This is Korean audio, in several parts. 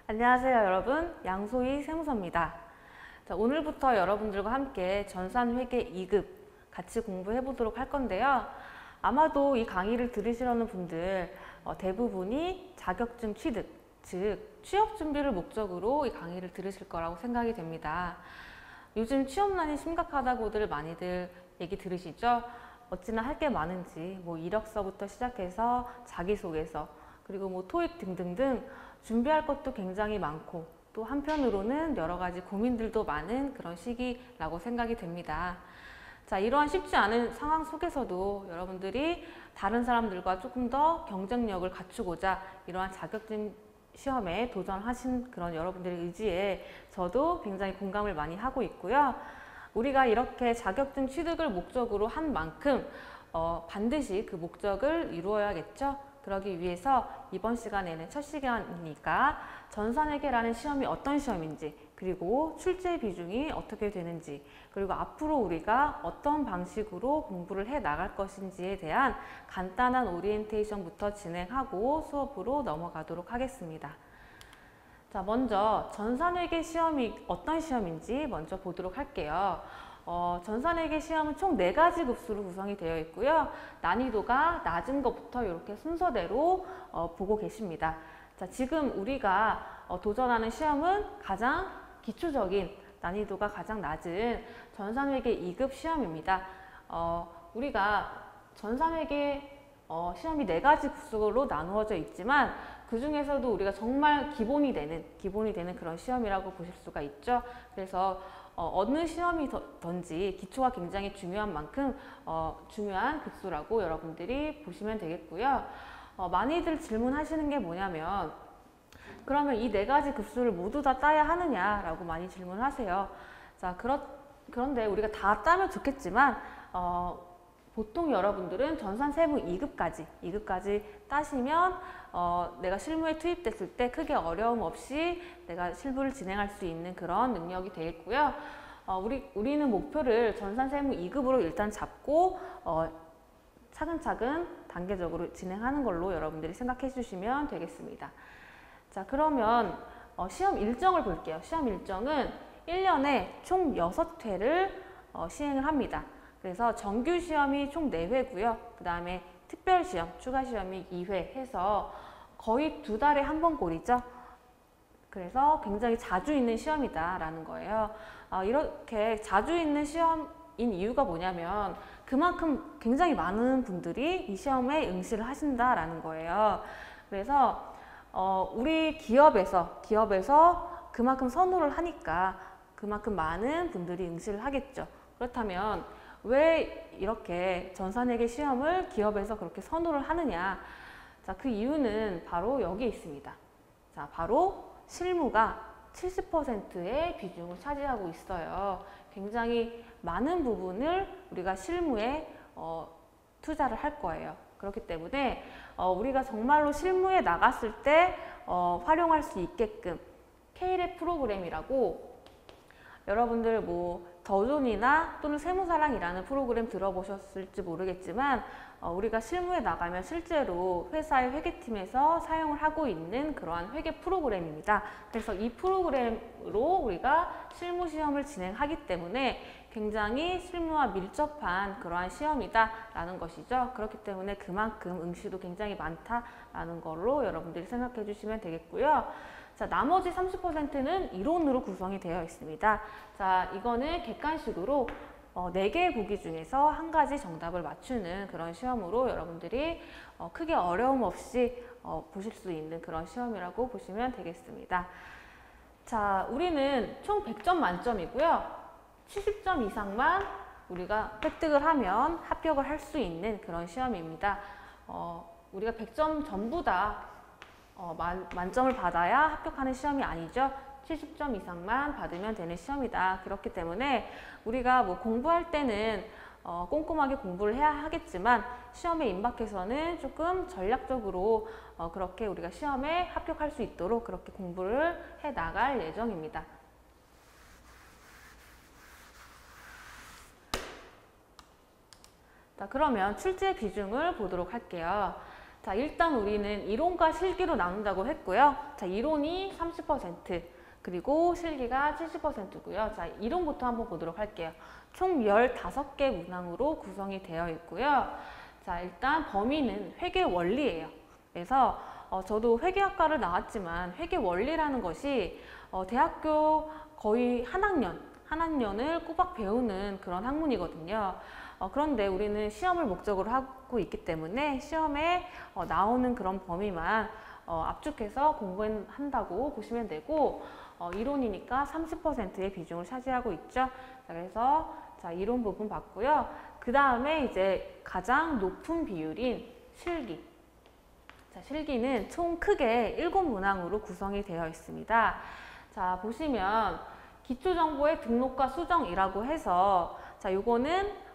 안녕하세요 여러분, 양소희 세무서입니다. 자, 오늘부터 여러분들과 함께 전산회계 2급 같이 공부해 보도록 할 건데요. 아마도 이 강의를 들으시려는 분들 대부분이 자격증 취득, 즉 취업 준비를 목적으로 이 강의를 들으실 거라고 생각이 됩니다. 요즘 취업난이 심각하다고들 많이들 얘기 들으시죠? 어찌나 할 게 많은지 이력서부터 시작해서 자기소개서 그리고 토익 등등등 준비할 것도 굉장히 많고 또 한편으로는 여러 가지 고민들도 많은 그런 시기라고 생각이 됩니다. 자, 이러한 쉽지 않은 상황 속에서도 여러분들이 다른 사람들과 조금 더 경쟁력을 갖추고자 이러한 자격증 시험에 도전하신 그런 여러분들의 의지에 저도 굉장히 공감을 많이 하고 있고요. 우리가 이렇게 자격증 취득을 목적으로 한 만큼 반드시 그 목적을 이루어야겠죠. 그러기 위해서 이번 시간에는 첫 시간이니까 전산회계라는 시험이 어떤 시험인지, 그리고 출제 비중이 어떻게 되는지, 그리고 앞으로 우리가 어떤 방식으로 공부를 해 나갈 것인지에 대한 간단한 오리엔테이션부터 진행하고 수업으로 넘어가도록 하겠습니다. 자, 먼저 전산회계 시험이 어떤 시험인지 먼저 보도록 할게요. 전산회계 시험은 총 4가지 급수로 구성이 되어 있고요. 난이도가 낮은 것부터 이렇게 순서대로 보고 계십니다. 자, 지금 우리가 도전하는 시험은 가장 기초적인 난이도가 가장 낮은 전산회계 2급 시험입니다. 우리가 전산회계 시험이 4가지 급수로 나누어져 있지만 그 중에서도 우리가 정말 기본이 되는 그런 시험이라고 보실 수가 있죠. 그래서 어느 시험이든지 기초가 굉장히 중요한 만큼 중요한 급수라고 여러분들이 보시면 되겠고요. 많이들 질문하시는 게 뭐냐면 그러면 이 4가지 급수를 모두 다 따야 하느냐라고 많이 질문하세요. 자, 그런데 우리가 다 따면 좋겠지만 보통 여러분들은 전산세무 2급까지 따시면 내가 실무에 투입됐을 때 크게 어려움 없이 내가 실무를 진행할 수 있는 그런 능력이 되겠고요. 우리는 목표를 전산세무 2급으로 일단 잡고 차근차근 단계적으로 진행하는 걸로 여러분들이 생각해 주시면 되겠습니다. 자, 그러면 시험 일정을 볼게요. 시험 일정은 1년에 총 6회를 시행을 합니다. 그래서 정규 시험이 총 4회고요. 그 다음에 특별 시험, 추가 시험이 2회 해서 거의 2달에 한 번 꼴이죠. 그래서 굉장히 자주 있는 시험이다라는 거예요. 이렇게 자주 있는 시험인 이유가 뭐냐면 그만큼 굉장히 많은 분들이 이 시험에 응시를 하신다라는 거예요. 그래서 우리 기업에서 그만큼 선호를 하니까 그만큼 많은 분들이 응시를 하겠죠. 그렇다면 왜 이렇게 전산회계 시험을 기업에서 그렇게 선호를 하느냐? 자, 그 이유는 바로 여기 있습니다. 자, 바로 실무가 70%의 비중을 차지하고 있어요. 굉장히 많은 부분을 우리가 실무에 투자를 할 거예요. 그렇기 때문에 우리가 정말로 실무에 나갔을 때 활용할 수 있게끔 K랩 프로그램이라고 여러분들 더존이나 또는 세무사랑이라는 프로그램 들어보셨을지 모르겠지만 우리가 실무에 나가면 실제로 회사의 회계팀에서 사용을 하고 있는 그러한 회계 프로그램입니다. 그래서 이 프로그램으로 우리가 실무 시험을 진행하기 때문에 굉장히 실무와 밀접한 그러한 시험이다라는 것이죠. 그렇기 때문에 그만큼 응시도 굉장히 많다라는 걸로 여러분들이 생각해 주시면 되겠고요. 자, 나머지 30%는 이론으로 구성이 되어 있습니다. 자, 이거는 객관식으로 4개의 보기 중에서 한 가지 정답을 맞추는 그런 시험으로 여러분들이 크게 어려움 없이 보실 수 있는 그런 시험이라고 보시면 되겠습니다. 자, 우리는 총 100점 만점이고요. 70점 이상만 우리가 획득을 하면 합격을 할 수 있는 그런 시험입니다. 우리가 100점 전부 다 만점을 받아야 합격하는 시험이 아니죠. 70점 이상만 받으면 되는 시험이다. 그렇기 때문에 우리가 공부할 때는 꼼꼼하게 공부를 해야 하겠지만 시험에 임박해서는 조금 전략적으로 그렇게 우리가 시험에 합격할 수 있도록 그렇게 공부를 해 나갈 예정입니다. 자, 그러면 출제 비중을 보도록 할게요. 자, 일단 우리는 이론과 실기로 나눈다고 했고요. 자, 이론이 30%, 그리고 실기가 70%고요. 자, 이론부터 한번 보도록 할게요. 총 15개 문항으로 구성이 되어 있고요. 자, 일단 범위는 회계 원리예요. 그래서 저도 회계학과를 나왔지만 회계 원리라는 것이 대학교 거의 한 학년을 꼬박 배우는 그런 학문이거든요. 그런데 우리는 시험을 목적으로 하고 있기 때문에 시험에 나오는 그런 범위만 압축해서 공부한다고 보시면 되고, 이론이니까 30%의 비중을 차지하고 있죠. 자, 그래서 자, 이론 부분 봤고요. 그 다음에 이제 가장 높은 비율인 실기. 자, 실기는 총 크게 7문항으로 구성이 되어 있습니다. 자, 보시면 기초정보의 등록과 수정이라고 해서, 자, 요거는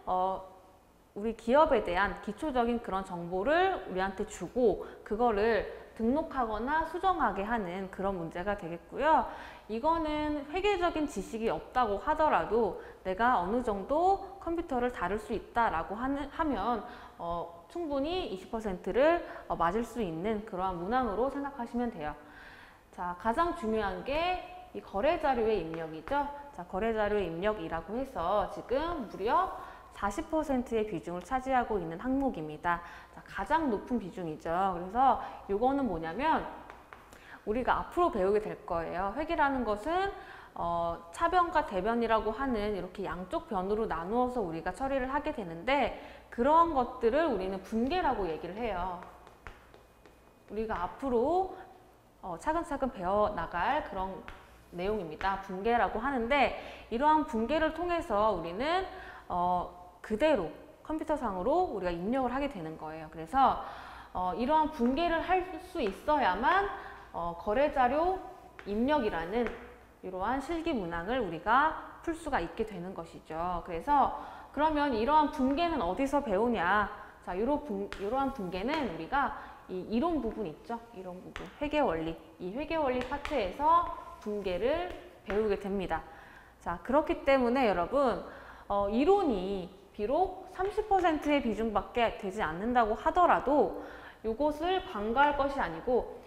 우리 기업에 대한 기초적인 그런 정보를 우리한테 주고 그거를 등록하거나 수정하게 하는 그런 문제가 되겠고요. 이거는 회계적인 지식이 없다고 하더라도 내가 어느 정도 컴퓨터를 다룰 수 있다라고 하면 충분히 20%를 맞을 수 있는 그러한 문항으로 생각하시면 돼요. 자, 가장 중요한 게 이 거래자료의 입력이죠. 자, 거래자료의 입력이라고 해서 지금 무려 40%의 비중을 차지하고 있는 항목입니다. 자, 가장 높은 비중이죠. 그래서 이거는 뭐냐면 우리가 앞으로 배우게 될 거예요. 회계라는 것은 차변과 대변이라고 하는 이렇게 양쪽 변으로 나누어서 우리가 처리를 하게 되는데, 그런 것들을 우리는 분계라고 얘기를 해요. 우리가 앞으로 차근차근 배워나갈 그런 내용입니다. 분계라고 하는데, 이러한 분계를 통해서 우리는 그대로 컴퓨터상으로 우리가 입력을 하게 되는 거예요. 그래서 이러한 분계를 할 수 있어야만 거래자료 입력이라는 이러한 실기 문항을 우리가 풀 수가 있게 되는 것이죠. 그래서 그러면 이러한 분계는 어디서 배우냐? 자, 이러한 분계는 우리가 이 이론 부분 있죠? 이론 부분, 회계 원리. 이 회계 원리 파트에서 분계를 배우게 됩니다. 자, 그렇기 때문에 여러분, 이론이 비록 30%의 비중밖에 되지 않는다고 하더라도 이것을 간과할 것이 아니고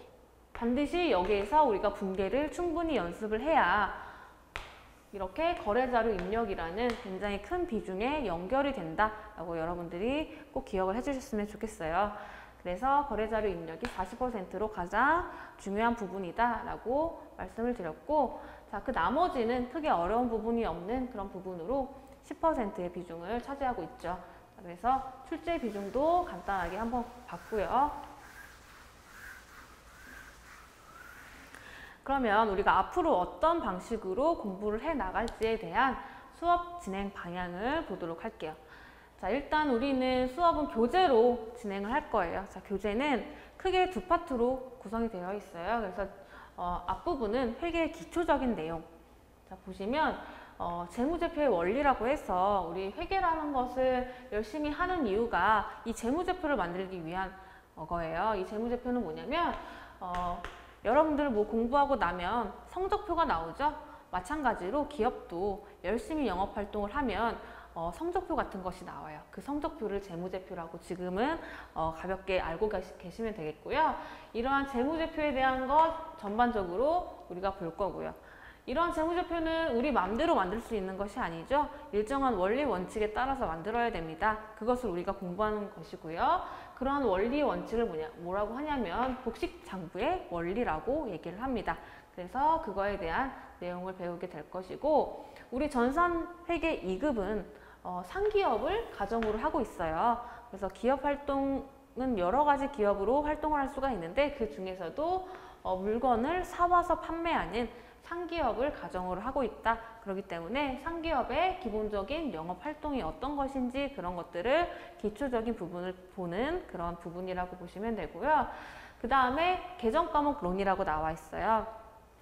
반드시 여기에서 우리가 분계를 충분히 연습을 해야 이렇게 거래자료 입력이라는 굉장히 큰 비중에 연결이 된다라고 여러분들이 꼭 기억을 해주셨으면 좋겠어요. 그래서 거래자료 입력이 40%로 가장 중요한 부분이다라고 말씀을 드렸고, 자, 그 나머지는 크게 어려운 부분이 없는 그런 부분으로 10%의 비중을 차지하고 있죠. 그래서 출제 비중도 간단하게 한번 봤고요. 그러면 우리가 앞으로 어떤 방식으로 공부를 해 나갈지에 대한 수업 진행 방향을 보도록 할게요. 자, 일단 우리는 수업은 교재로 진행을 할 거예요. 자, 교재는 크게 두 파트로 구성이 되어 있어요. 그래서 앞부분은 회계의 기초적인 내용. 자, 보시면 재무제표의 원리라고 해서 우리 회계라는 것을 열심히 하는 이유가 이 재무제표를 만들기 위한 거예요. 이 재무제표는 뭐냐면 여러분들 뭐 공부하고 나면 성적표가 나오죠. 마찬가지로 기업도 열심히 영업활동을 하면 성적표 같은 것이 나와요. 그 성적표를 재무제표라고 지금은 가볍게 알고 계시면 되겠고요. 이러한 재무제표에 대한 것 전반적으로 우리가 볼 거고요. 이러한 재무제표는 우리 마음대로 만들 수 있는 것이 아니죠. 일정한 원리 원칙에 따라서 만들어야 됩니다. 그것을 우리가 공부하는 것이고요. 그러한 원리 원칙을 뭐라고 하냐면 복식장부의 원리라고 얘기를 합니다. 그래서 그거에 대한 내용을 배우게 될 것이고, 우리 전산회계 2급은 상기업을 가정으로 하고 있어요. 그래서 기업 활동은 여러 가지 기업으로 활동을 할 수가 있는데 그 중에서도 물건을 사와서 판매하는 상기업을 가정으로 하고 있다. 그렇기 때문에 상기업의 기본적인 영업 활동이 어떤 것인지 그런 것들을 기초적인 부분을 보는 그런 부분이라고 보시면 되고요. 그 다음에 개정 과목론이라고 나와 있어요.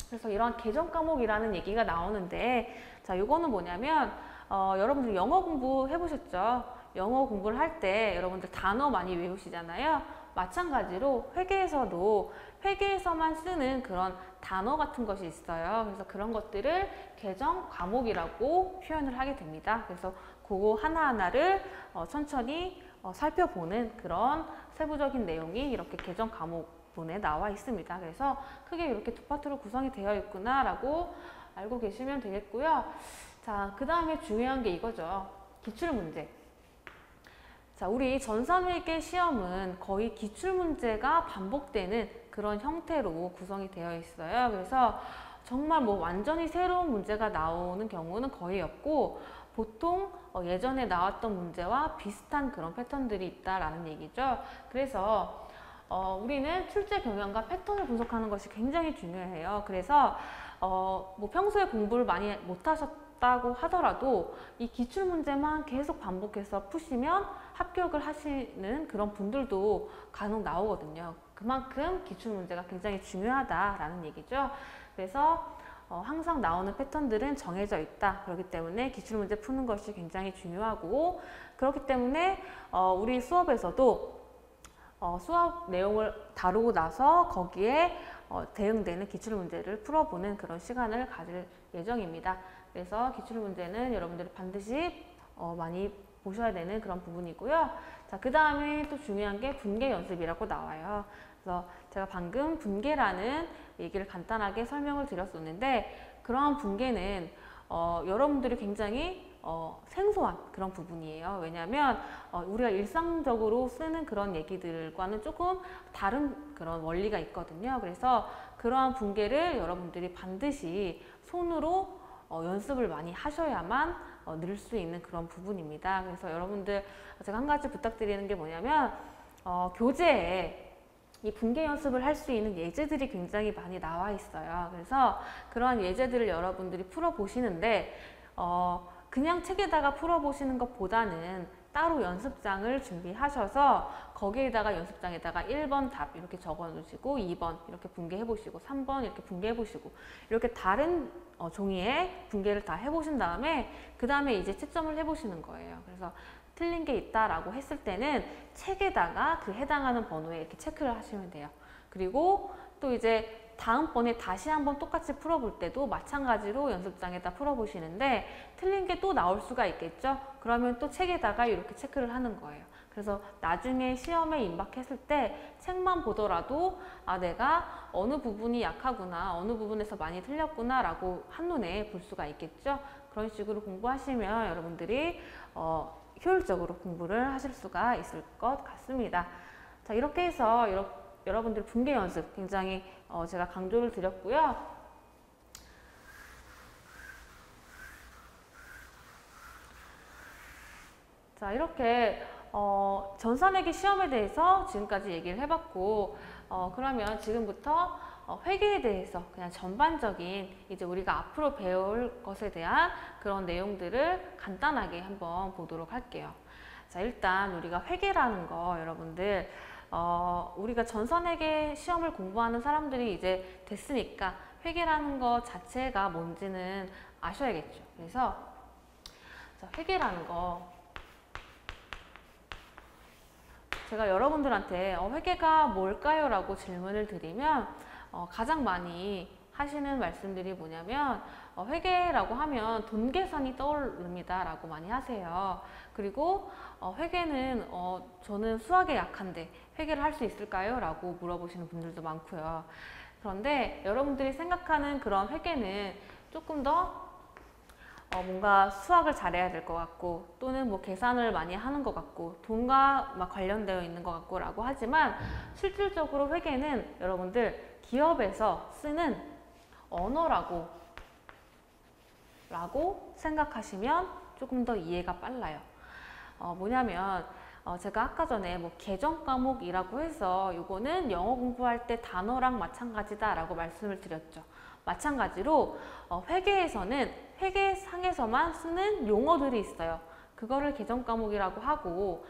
그래서 이런 개정 과목이라는 얘기가 나오는데, 자, 요거는 뭐냐면 여러분들 영어 공부 해보셨죠? 영어 공부를 할 때 여러분들 단어 많이 외우시잖아요. 마찬가지로 회계에서도 회계에서만 쓰는 그런 단어 같은 것이 있어요. 그래서 그런 것들을 개정 과목이라고 표현을 하게 됩니다. 그래서 그거 하나하나를 천천히 살펴보는 그런 세부적인 내용이 이렇게 개정 과목문에 나와 있습니다. 그래서 크게 이렇게 두 파트로 구성이 되어 있구나라고 알고 계시면 되겠고요. 자, 그 다음에 중요한 게 이거죠. 기출문제. 자, 우리 전산회계 시험은 거의 기출문제가 반복되는 그런 형태로 구성이 되어 있어요. 그래서 정말 뭐 완전히 새로운 문제가 나오는 경우는 거의 없고, 보통 예전에 나왔던 문제와 비슷한 그런 패턴들이 있다라는 얘기죠. 그래서 우리는 출제 경향과 패턴을 분석하는 것이 굉장히 중요해요. 그래서 뭐 평소에 공부를 많이 못하셨다고 하더라도 이 기출문제만 계속 반복해서 푸시면 합격을 하시는 그런 분들도 간혹 나오거든요. 그만큼 기출문제가 굉장히 중요하다라는 얘기죠. 그래서 항상 나오는 패턴들은 정해져 있다. 그렇기 때문에 기출문제 푸는 것이 굉장히 중요하고, 그렇기 때문에 우리 수업에서도 수업 내용을 다루고 나서 거기에 대응되는 기출문제를 풀어보는 그런 시간을 가질 예정입니다. 그래서 기출문제는 여러분들이 반드시 많이 보셔야 되는 그런 부분이고요. 자, 그 다음에 또 중요한 게 분계 연습이라고 나와요. 그래서 제가 방금 분계라는 얘기를 간단하게 설명을 드렸었는데, 그러한 분계는 여러분들이 굉장히 생소한 그런 부분이에요. 왜냐하면 우리가 일상적으로 쓰는 그런 얘기들과는 조금 다른 그런 원리가 있거든요. 그래서 그러한 분계를 여러분들이 반드시 손으로 연습을 많이 하셔야만 늘 수 있는 그런 부분입니다. 그래서 여러분들, 제가 한 가지 부탁드리는 게 뭐냐면, 교재에 이 분계 연습을 할 수 있는 예제들이 굉장히 많이 나와 있어요. 그래서 그러한 예제들을 여러분들이 풀어보시는데, 그냥 책에다가 풀어보시는 것보다는 따로 연습장을 준비하셔서 거기에다가 연습장에다가 1번 답 이렇게 적어 놓으시고, 2번 이렇게 분계해 보시고, 3번 이렇게 분계해 보시고, 이렇게 다른 종이에 분계를 다 해보신 다음에 그 다음에 이제 채점을 해보시는 거예요. 그래서 틀린 게 있다라고 했을 때는 책에다가 그 해당하는 번호에 이렇게 체크를 하시면 돼요. 그리고 또 이제 다음번에 다시 한번 똑같이 풀어볼 때도 마찬가지로 연습장에다 풀어보시는데, 틀린 게 또 나올 수가 있겠죠? 그러면 또 책에다가 이렇게 체크를 하는 거예요. 그래서 나중에 시험에 임박했을 때 책만 보더라도 내가 어느 부분이 약하구나, 어느 부분에서 많이 틀렸구나 라고 한눈에 볼 수가 있겠죠? 그런 식으로 공부하시면 여러분들이 효율적으로 공부를 하실 수가 있을 것 같습니다. 자, 이렇게 해서 여러분들 분계 연습 굉장히 제가 강조를 드렸고요. 자, 이렇게 전산회계 시험에 대해서 지금까지 얘기를 해봤고, 그러면 지금부터 회계에 대해서 그냥 전반적인 이제 우리가 앞으로 배울 것에 대한 그런 내용들을 간단하게 한번 보도록 할게요. 자, 일단 우리가 회계라는 거, 여러분들 우리가 전산회계 시험을 공부하는 사람들이 이제 됐으니까 회계라는 것 자체가 뭔지는 아셔야겠죠. 그래서 자, 회계라는 거, 제가 여러분들한테 회계가 뭘까요? 라고 질문을 드리면 가장 많이 하시는 말씀들이 뭐냐면 회계라고 하면 돈 계산이 떠오릅니다 라고 많이 하세요. 그리고 회계는 저는 수학에 약한데 회계를 할 수 있을까요? 라고 물어보시는 분들도 많고요. 그런데 여러분들이 생각하는 그런 회계는 조금 더 뭔가 수학을 잘해야 될 것 같고, 또는 뭐 계산을 많이 하는 것 같고, 돈과 막 관련되어 있는 것 같고 라고 하지만, 실질적으로 회계는 여러분들 기업에서 쓰는 언어라고 생각하시면 조금 더 이해가 빨라요. 뭐냐면 제가 아까 전에 뭐 개정 과목이라고 해서 이거는 영어 공부할 때 단어랑 마찬가지다 라고 말씀을 드렸죠. 마찬가지로 회계에서는 회계상에서만 쓰는 용어들이 있어요. 그거를 개정 과목이라고 하고,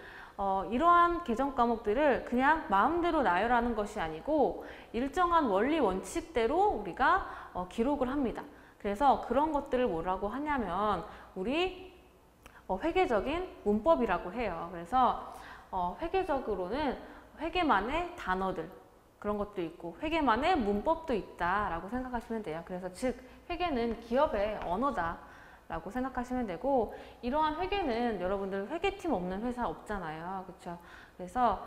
이러한 개정 과목들을 그냥 마음대로 나열하는 것이 아니고 일정한 원리 원칙대로 우리가 기록을 합니다. 그래서 그런 것들을 뭐라고 하냐면 우리 회계적인 문법이라고 해요. 그래서 회계적으로는 회계만의 단어들, 그런 것도 있고 회계만의 문법도 있다라고 생각하시면 돼요. 그래서 즉 회계는 기업의 언어다 라고 생각하시면 되고, 이러한 회계는 여러분들 회계팀 없는 회사 없잖아요. 그렇죠? 그래서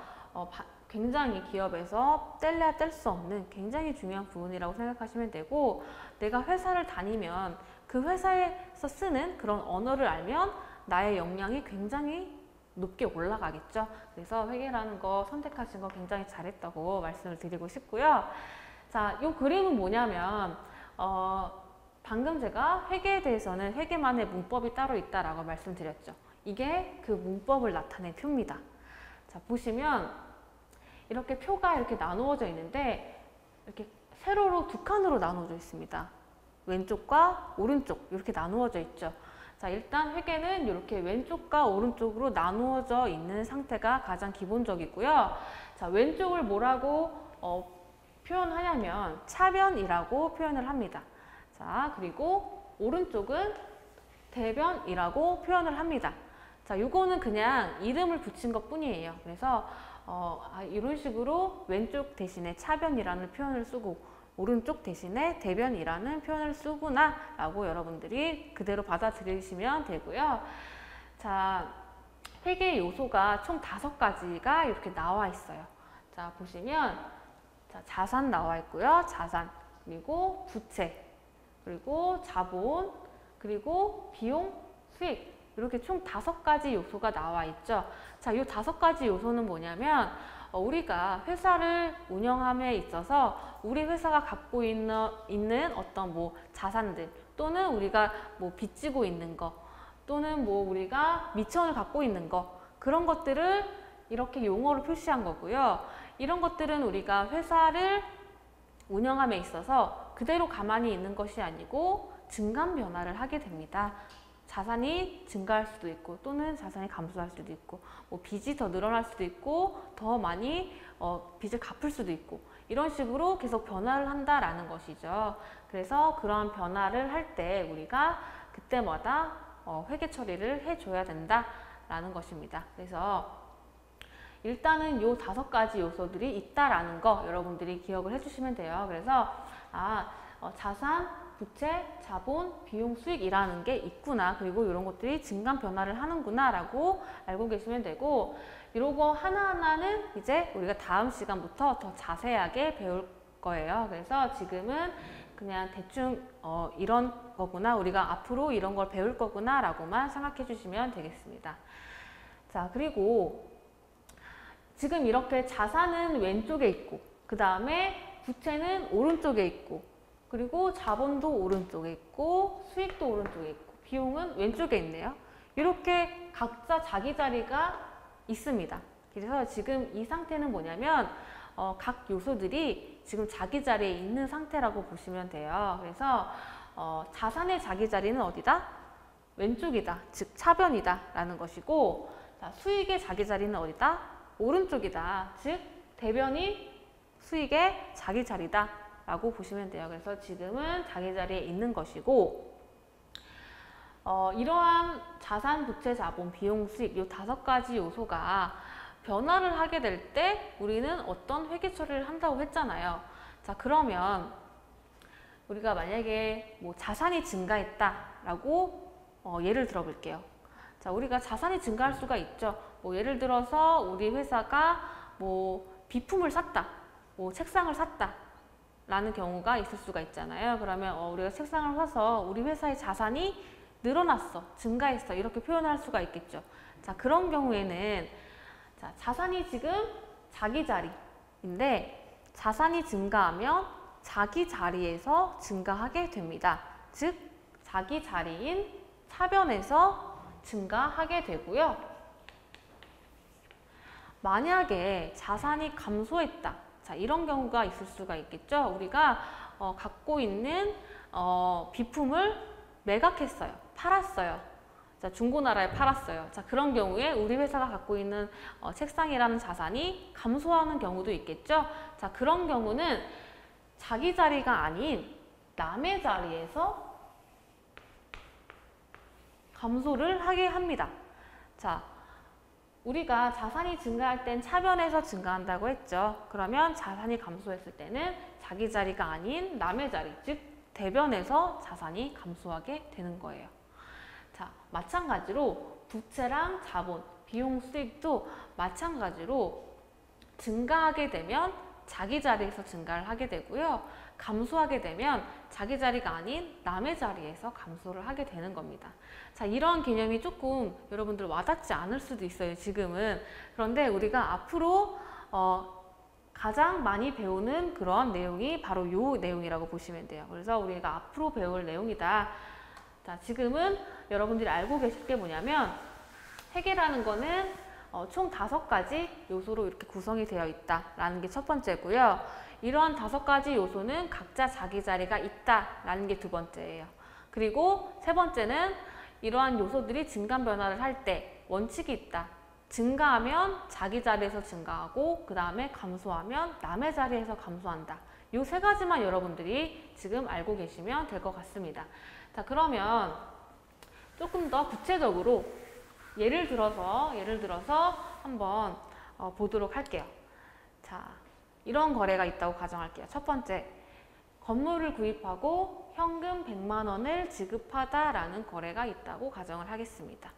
굉장히 기업에서 뗄래야 뗄 수 없는 굉장히 중요한 부분이라고 생각하시면 되고, 내가 회사를 다니면 그 회사에서 쓰는 그런 언어를 알면 나의 역량이 굉장히 높게 올라가겠죠. 그래서 회계라는 거 선택하신 거 굉장히 잘했다고 말씀을 드리고 싶고요. 자, 이 그림은 뭐냐면 방금 제가 회계에 대해서는 회계만의 문법이 따로 있다라고 말씀드렸죠. 이게 그 문법을 나타낸 표입니다. 자, 보시면 이렇게 표가 이렇게 나누어져 있는데 이렇게 세로로 두 칸으로 나누어져 있습니다. 왼쪽과 오른쪽 이렇게 나누어져 있죠. 자, 일단 회계는 이렇게 왼쪽과 오른쪽으로 나누어져 있는 상태가 가장 기본적이고요. 자, 왼쪽을 뭐라고 표현하냐면 차변이라고 표현을 합니다. 자, 그리고 오른쪽은 대변이라고 표현을 합니다. 자, 요거는 그냥 이름을 붙인 것 뿐이에요. 그래서 이런 식으로 왼쪽 대신에 차변이라는 표현을 쓰고 오른쪽 대신에 대변이라는 표현을 쓰구나 라고 여러분들이 그대로 받아들이시면 되고요. 자, 회계 요소가 총 5가지가 이렇게 나와 있어요. 자, 보시면 자산 나와 있고요. 자산, 그리고 부채, 그리고 자본, 그리고 비용, 수익, 이렇게 총 5가지 요소가 나와 있죠. 자, 이 5가지 요소는 뭐냐면 우리가 회사를 운영함에 있어서 우리 회사가 갖고 있는 어떤 뭐 자산들, 또는 우리가 뭐 빚지고 있는 거, 또는 뭐 우리가 미천을 갖고 있는 거, 그런 것들을 이렇게 용어로 표시한 거고요. 이런 것들은 우리가 회사를 운영함에 있어서 그대로 가만히 있는 것이 아니고 증감 변화를 하게 됩니다. 자산이 증가할 수도 있고 또는 자산이 감소할 수도 있고, 뭐 빚이 더 늘어날 수도 있고 더 많이 빚을 갚을 수도 있고, 이런 식으로 계속 변화를 한다라는 것이죠. 그래서 그러한 변화를 할 때 우리가 그때마다 회계 처리를 해줘야 된다라는 것입니다. 그래서 일단은 요 5가지 요소들이 있다라는 거 여러분들이 기억을 해주시면 돼요. 그래서 자산, 부채, 자본, 비용, 수익이라는 게 있구나. 그리고 이런 것들이 증감 변화를 하는구나 라고 알고 계시면 되고, 이런 거 하나하나는 이제 우리가 다음 시간부터 더 자세하게 배울 거예요. 그래서 지금은 그냥 대충 이런 거구나, 우리가 앞으로 이런 걸 배울 거구나 라고만 생각해 주시면 되겠습니다. 자, 그리고 지금 이렇게 자산은 왼쪽에 있고, 그 다음에 부채는 오른쪽에 있고, 그리고 자본도 오른쪽에 있고, 수익도 오른쪽에 있고, 비용은 왼쪽에 있네요. 이렇게 각자 자기 자리가 있습니다. 그래서 지금 이 상태는 뭐냐면 각 요소들이 지금 자기 자리에 있는 상태라고 보시면 돼요. 그래서 자산의 자기 자리는 어디다? 왼쪽이다. 즉 차변이다 라는 것이고, 자, 수익의 자기 자리는 어디다? 오른쪽이다. 즉 대변이 수익의 자기 자리다 라고 보시면 돼요. 그래서 지금은 자기 자리에 있는 것이고, 이러한 자산, 부채, 자본, 비용, 수익 이 5가지 요소가 변화를 하게 될 때 우리는 어떤 회계 처리를 한다고 했잖아요. 자, 그러면 우리가 만약에 뭐 자산이 증가했다라고 예를 들어 볼게요. 자, 우리가 자산이 증가할 수가 있죠. 뭐 예를 들어서 우리 회사가 뭐 비품을 샀다, 뭐 책상을 샀다 라는 경우가 있을 수가 있잖아요. 그러면 우리가 책상을 사서 우리 회사의 자산이 늘어났어, 증가했어, 이렇게 표현할 수가 있겠죠. 자, 그런 경우에는 자, 자산이 지금 자기 자리인데 자산이 증가하면 자기 자리에서 증가하게 됩니다. 즉 자기 자리인 차변에서 증가하게 되고요. 만약에 자산이 감소했다, 자, 이런 경우가 있을 수가 있겠죠. 우리가 갖고 있는 비품을 매각했어요. 팔았어요. 자, 중고나라에 팔았어요. 자, 그런 경우에 우리 회사가 갖고 있는 책상이라는 자산이 감소하는 경우도 있겠죠. 자, 그런 경우는 자기 자리가 아닌 남의 자리에서 감소를 하게 합니다. 자, 우리가 자산이 증가할 땐 차변에서 증가한다고 했죠. 그러면 자산이 감소했을 때는 자기 자리가 아닌 남의 자리, 즉 대변에서 자산이 감소하게 되는 거예요. 자, 마찬가지로 부채랑 자본, 비용 수익도 마찬가지로 증가하게 되면 자기 자리에서 증가를 하게 되고요. 감소하게 되면 자기 자리가 아닌 남의 자리에서 감소를 하게 되는 겁니다. 자, 이런 개념이 조금 여러분들 와닿지 않을 수도 있어요, 지금은. 그런데 우리가 앞으로 가장 많이 배우는 그런 내용이 바로 이 내용이라고 보시면 돼요. 그래서 우리가 앞으로 배울 내용이다. 자, 지금은 여러분들이 알고 계실 게 뭐냐면 회계라는 거는 총 5가지 요소로 이렇게 구성이 되어 있다라는 게 첫 번째고요. 이러한 5가지 요소는 각자 자기 자리가 있다라는 게 두 번째예요. 그리고 세 번째는 이러한 요소들이 증감 변화를 할 때 원칙이 있다. 증가하면 자기 자리에서 증가하고 그 다음에 감소하면 남의 자리에서 감소한다. 이 세 가지만 여러분들이 지금 알고 계시면 될 것 같습니다. 자, 그러면 조금 더 구체적으로 예를 들어서 한번 보도록 할게요. 자, 이런 거래가 있다고 가정할게요. 첫 번째, 건물을 구입하고 현금 100만 원을 지급하다라는 거래가 있다고 가정을 하겠습니다.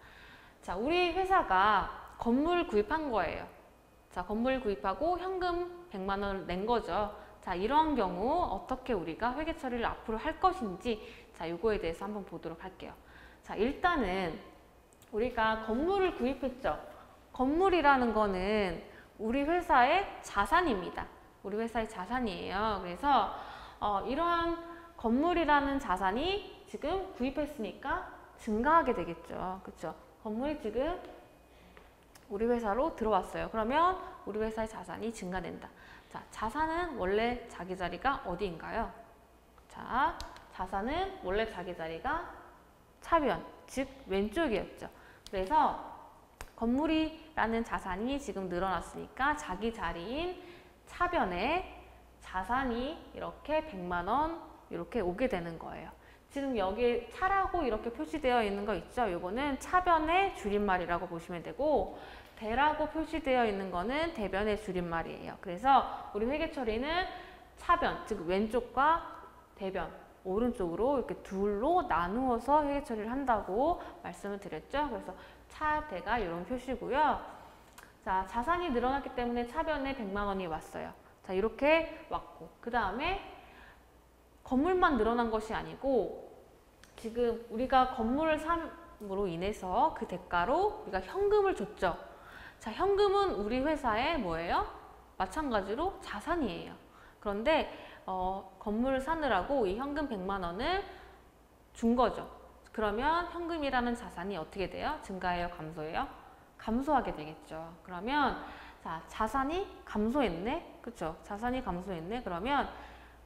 자, 우리 회사가 건물을 구입한 거예요. 자, 건물을 구입하고 현금 100만 원을 낸 거죠. 자, 이런 경우 어떻게 우리가 회계 처리를 앞으로 할 것인지, 자, 이거에 대해서 한번 보도록 할게요. 자, 일단은 우리가 건물을 구입했죠. 건물이라는 거는 우리 회사의 자산입니다. 우리 회사의 자산이에요. 그래서 이러한 건물이라는 자산이 지금 구입했으니까 증가하게 되겠죠. 그렇죠? 건물이 지금 우리 회사로 들어왔어요. 그러면 우리 회사의 자산이 증가된다. 자, 자산은 원래 자기 자리가 어디인가요? 자, 자산은 원래 자기 자리가 차변, 즉 왼쪽이었죠. 그래서 건물이라는 자산이 지금 늘어났으니까 자기 자리인 차변에 자산이 이렇게 100만 원 이렇게 오게 되는 거예요. 지금 여기 차라고 이렇게 표시되어 있는 거 있죠? 요거는 차변의 줄임말이라고 보시면 되고, 대라고 표시되어 있는 거는 대변의 줄임말이에요. 그래서 우리 회계 처리는 차변, 즉 왼쪽과 대변, 오른쪽으로 이렇게 둘로 나누어서 회계 처리를 한다고 말씀을 드렸죠. 그래서 차대가 이런 표시고요. 자, 자산이 늘어났기 때문에 차변에 100만 원이 왔어요. 자, 이렇게 왔고, 그 다음에 건물만 늘어난 것이 아니고 지금 우리가 건물을 삼으로 인해서 그 대가로 우리가 현금을 줬죠. 자, 현금은 우리 회사의 뭐예요? 마찬가지로 자산이에요. 그런데 건물을 사느라고 이 현금 100만 원을 준 거죠. 그러면 현금이라는 자산이 어떻게 돼요? 증가해요? 감소해요? 감소하게 되겠죠. 그러면 자, 자산이 감소했네? 그쵸? 자산이 감소했네? 그러면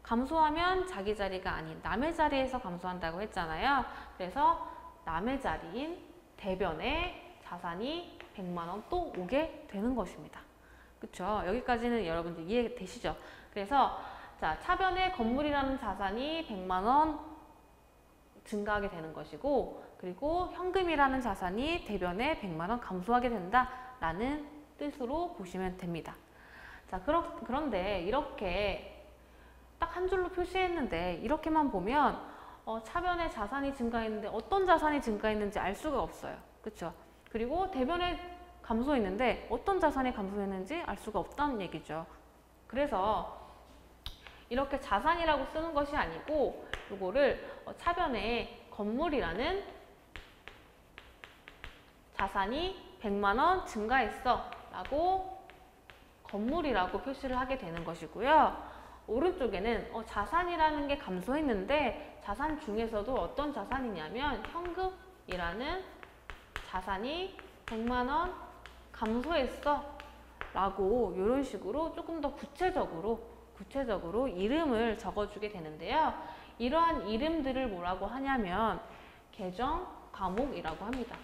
감소하면 자기 자리가 아닌 남의 자리에서 감소한다고 했잖아요. 그래서 남의 자리인 대변에 자산이 100만 원 또 오게 되는 것입니다. 그쵸? 여기까지는 여러분들 이해되시죠? 그래서 자, 차변에 건물이라는 자산이 100만 원 증가하게 되는 것이고, 그리고 현금이라는 자산이 대변에 100만 원 감소하게 된다라는 뜻으로 보시면 됩니다. 자, 그런데 이렇게 딱 한 줄로 표시했는데 이렇게만 보면 차변에 자산이 증가했는데 어떤 자산이 증가했는지 알 수가 없어요. 그렇죠? 그리고 대변에 감소했는데 어떤 자산이 감소했는지 알 수가 없다는 얘기죠. 그래서 이렇게 자산이라고 쓰는 것이 아니고 이거를 차변에 건물이라는 자산이 100만 원 증가했어 라고 건물이라고 표시를 하게 되는 것이고요. 오른쪽에는 자산이라는 게 감소했는데 자산 중에서도 어떤 자산이냐면 현금이라는 자산이 100만 원 감소했어 라고 이런 식으로 조금 더 구체적으로 이름을 적어주게 되는데요. 이러한 이름들을 뭐라고 하냐면 계정 과목이라고 합니다.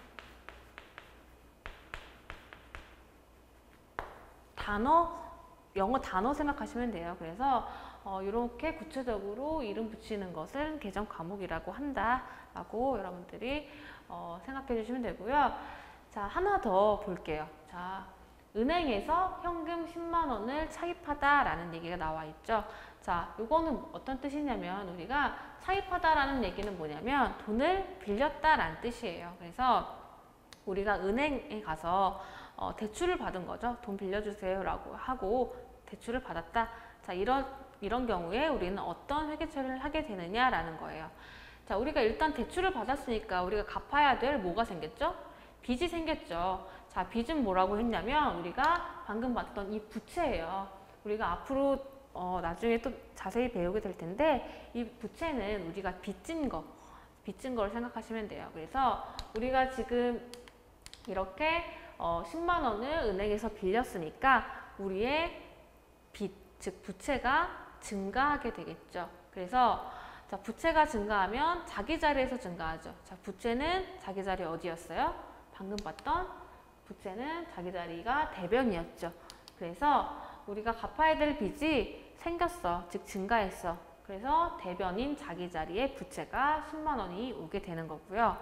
영어 단어 생각하시면 돼요. 그래서 이렇게 구체적으로 이름 붙이는 것을 계정 과목이라고 한다라고 여러분들이 생각해 주시면 되고요. 자, 하나 더 볼게요. 자, 은행에서 현금 10만 원을 차입하다라는 얘기가 나와 있죠. 자, 요거는 어떤 뜻이냐면 우리가 차입하다라는 얘기는 뭐냐면 돈을 빌렸다라는 뜻이에요. 그래서 우리가 은행에 가서 대출을 받은 거죠. 돈 빌려주세요라고 하고 대출을 받았다. 자, 이런 경우에 우리는 어떤 회계 처리를 하게 되느냐라는 거예요. 자, 우리가 일단 대출을 받았으니까 우리가 갚아야 될 뭐가 생겼죠? 빚이 생겼죠. 자, 빚은 뭐라고 했냐면 우리가 방금 봤던 이 부채예요. 우리가 앞으로 나중에 또 자세히 배우게 될 텐데 이 부채는 우리가 빚진 거를 생각하시면 돼요. 그래서 우리가 지금 이렇게 10만 원을 은행에서 빌렸으니까 우리의 빚, 즉 부채가 증가하게 되겠죠. 그래서 자, 부채가 증가하면 자기 자리에서 증가하죠. 자, 부채는 자기 자리 어디였어요? 방금 봤던 부채는 자기 자리가 대변이었죠. 그래서 우리가 갚아야 될 빚이 생겼어. 즉 증가했어. 그래서 대변인 자기 자리에 부채가 10만 원이 오게 되는 거고요.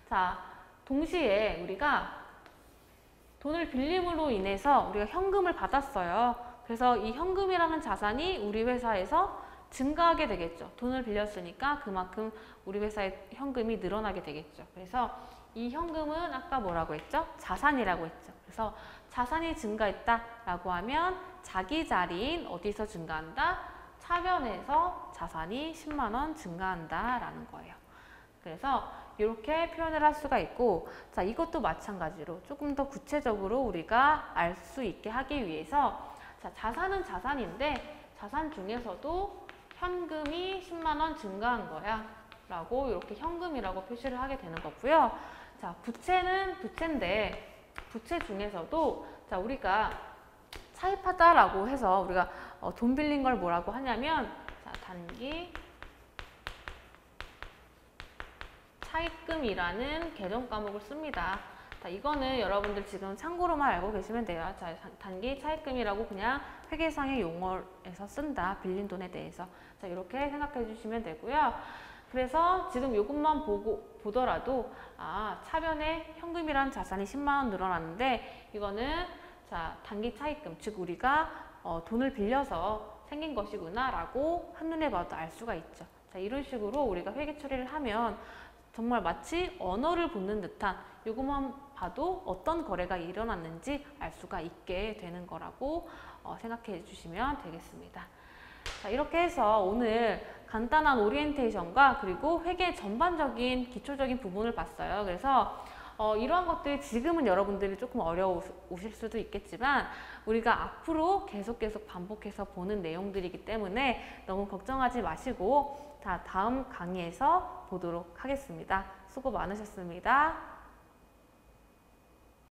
자, 동시에 우리가 돈을 빌림으로 인해서 우리가 현금을 받았어요. 그래서 이 현금이라는 자산이 우리 회사에서 증가하게 되겠죠. 돈을 빌렸으니까 그만큼 우리 회사의 현금이 늘어나게 되겠죠. 그래서 이 현금은 아까 뭐라고 했죠? 자산이라고 했죠. 그래서 자산이 증가했다라고 하면 자기 자리인 어디서 증가한다? 차변에서 자산이 10만 원 증가한다라는 거예요. 그래서 이렇게 표현을 할 수가 있고, 자, 이것도 마찬가지로 조금 더 구체적으로 우리가 알 수 있게 하기 위해서, 자, 자산은 자산인데 자산 중에서도 현금이 10만 원 증가한 거야 라고 이렇게 현금이라고 표시를 하게 되는 거고요. 자, 부채는 부채인데 부채 중에서도 자, 우리가 차입하다라고 해서 우리가 돈 빌린 걸 뭐라고 하냐면 자, 단기 차입금이라는 개정 과목을 씁니다. 자, 이거는 여러분들 지금 참고로만 알고 계시면 돼요. 자, 단기 차입금이라고 그냥 회계상의 용어에서 쓴다. 빌린 돈에 대해서. 자, 이렇게 생각해 주시면 되고요. 그래서 지금 이것만 보더라도 차변에 현금이라는 자산이 10만 원 늘어났는데 이거는 자, 단기 차입금, 즉 우리가 돈을 빌려서 생긴 것이구나 라고 한눈에 봐도 알 수가 있죠. 자, 이런 식으로 우리가 회계 처리를 하면 정말 마치 언어를 보는 듯한 이것만 봐도 어떤 거래가 일어났는지 알 수가 있게 되는 거라고 생각해 주시면 되겠습니다. 자, 이렇게 해서 오늘 간단한 오리엔테이션과 그리고 회계 전반적인 기초적인 부분을 봤어요. 그래서 이러한 것들이 지금은 여러분들이 조금 어려우실 수도 있겠지만 우리가 앞으로 계속 반복해서 보는 내용들이기 때문에 너무 걱정하지 마시고 다음 강의에서 보도록 하겠습니다. 수고 많으셨습니다.